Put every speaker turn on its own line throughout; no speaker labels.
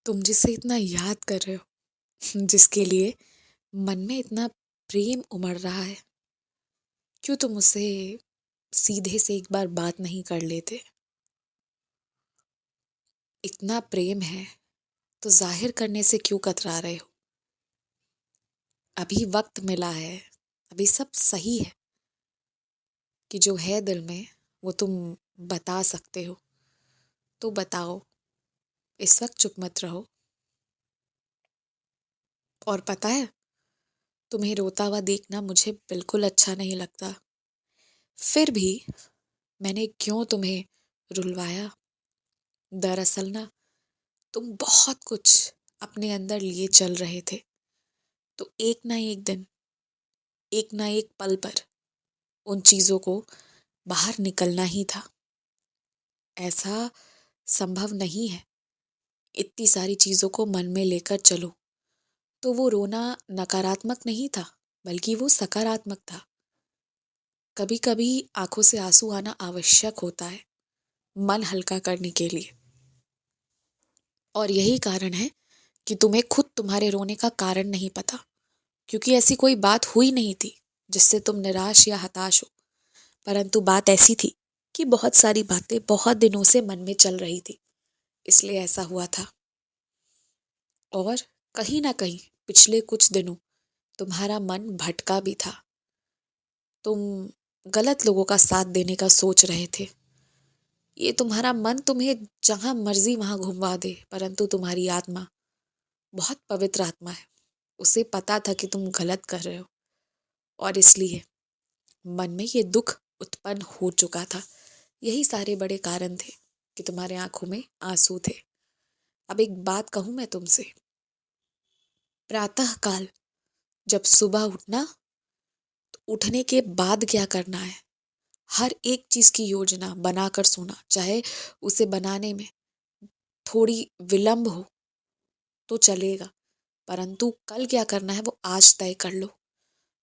तुम जिसे इतना याद कर रहे हो, जिसके लिए मन में इतना प्रेम उमड़ रहा है, क्यों तुम उसे सीधे से एक बार बात नहीं कर लेते? इतना प्रेम है तो जाहिर करने से क्यों कतरा रहे हो? अभी वक्त मिला है, अभी सब सही है कि जो है दिल में वो तुम बता सकते हो। तो बताओ, इस वक्त चुप मत रहो। और पता है, तुम्हें रोता हुआ देखना मुझे बिल्कुल अच्छा नहीं लगता। फिर भी मैंने क्यों तुम्हें रुलवाया? दरअसल ना, तुम बहुत कुछ अपने अंदर लिए चल रहे थे। तो एक ना एक दिन, एक ना एक पल पर उन चीजों को बाहर निकलना ही था। ऐसा संभव नहीं है इतनी सारी चीजों को मन में लेकर चलो। तो वो रोना नकारात्मक नहीं था, बल्कि वो सकारात्मक था। कभी कभी आंखों से आंसू आना आवश्यक होता है, मन हल्का करने के लिए। और यही कारण है कि तुम्हें खुद तुम्हारे रोने का कारण नहीं पता, क्योंकि ऐसी कोई बात हुई नहीं थी जिससे तुम निराश या हताश हो। परंतु बात ऐसी थी कि बहुत सारी बातें बहुत दिनों से मन में चल रही थी, इसलिए ऐसा हुआ था। और कहीं ना कहीं पिछले कुछ दिनों तुम्हारा मन भटका भी था। तुम गलत लोगों का साथ देने का सोच रहे थे। ये तुम्हारा मन तुम्हें जहां मर्जी वहां घुमवा दे, परंतु तुम्हारी आत्मा बहुत पवित्र आत्मा है। उसे पता था कि तुम गलत कर रहे हो, और इसलिए मन में ये दुख उत्पन्न हो चुका था। यही सारे बड़े कारण थे कि तुम्हारे आंखों में आंसू थे। अब एक बात कहूं मैं तुमसे, प्रातः काल जब सुबह उठना, तो उठने के बाद क्या करना है, हर एक चीज की योजना बनाकर सोना। चाहे उसे बनाने में थोड़ी विलंब हो तो चलेगा, परंतु कल क्या करना है वो आज तय कर लो।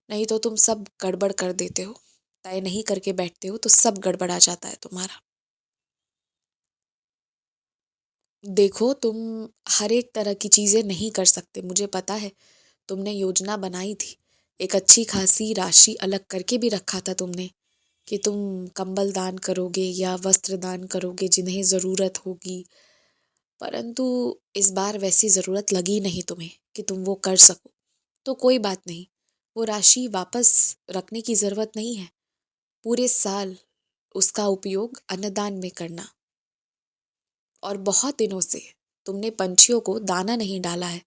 नहीं तो तुम सब गड़बड़ कर देते हो। तय नहीं करके बैठते हो तो सब गड़बड़ा जाता है तुम्हारा। देखो, तुम हर एक तरह की चीजें नहीं कर सकते, मुझे पता है। तुमने योजना बनाई थी, एक अच्छी खासी राशि अलग करके भी रखा था तुमने कि तुम कंबल दान करोगे या वस्त्र दान करोगे जिन्हें जरूरत होगी। परंतु इस बार वैसी जरूरत लगी नहीं तुम्हें कि तुम वो कर सको। तो कोई बात नहीं, वो राशि वापस रखने की जरूरत नहीं है। पूरे साल उसका उपयोग अन्नदान में करना। और बहुत दिनों से तुमने पंछियों को दाना नहीं डाला है,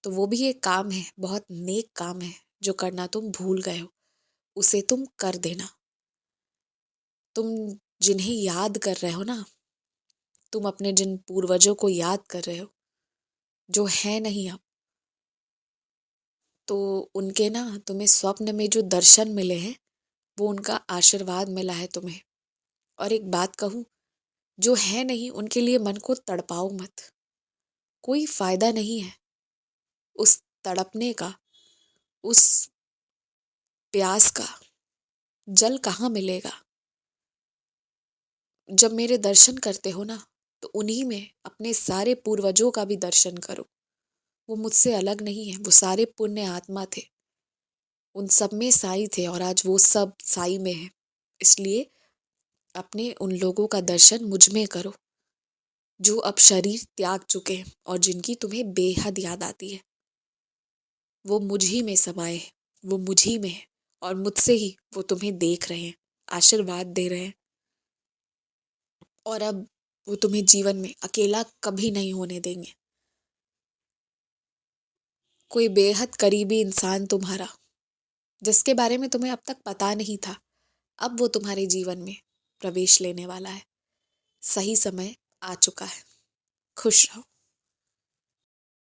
तो वो भी एक काम है, बहुत नेक काम है जो करना तुम भूल गए हो। उसे तुम कर देना। तुम जिन्हें याद कर रहे हो ना, तुम अपने जिन पूर्वजों को याद कर रहे हो जो है नहीं अब, तो उनके ना तुम्हें स्वप्न में जो दर्शन मिले हैं, वो उनका आशीर्वाद मिला है तुम्हें। और एक बात कहूँ, जो है नहीं उनके लिए मन को तड़पाओ मत। कोई फायदा नहीं है उस तड़पने का, उस प्यास का जल कहाँ मिलेगा? जब मेरे दर्शन करते हो ना, तो उन्हीं में अपने सारे पूर्वजों का भी दर्शन करो। वो मुझसे अलग नहीं है, वो सारे पुण्य आत्मा थे। उन सब में साई थे और आज वो सब साई में है। इसलिए अपने उन लोगों का दर्शन मुझ में करो जो अब शरीर त्याग चुके हैं और जिनकी तुम्हें बेहद याद आती है। वो मुझ ही में समाये हैं, वो मुझ ही में है, और मुझसे ही वो तुम्हें देख रहे हैं, आशीर्वाद दे रहे हैं। और अब वो तुम्हें जीवन में अकेला कभी नहीं होने देंगे। कोई बेहद करीबी इंसान तुम्हारा, जिसके बारे में तुम्हें अब तक पता नहीं था, अब वो तुम्हारे जीवन में प्रवेश लेने वाला है। सही समय आ चुका है। खुश रहो।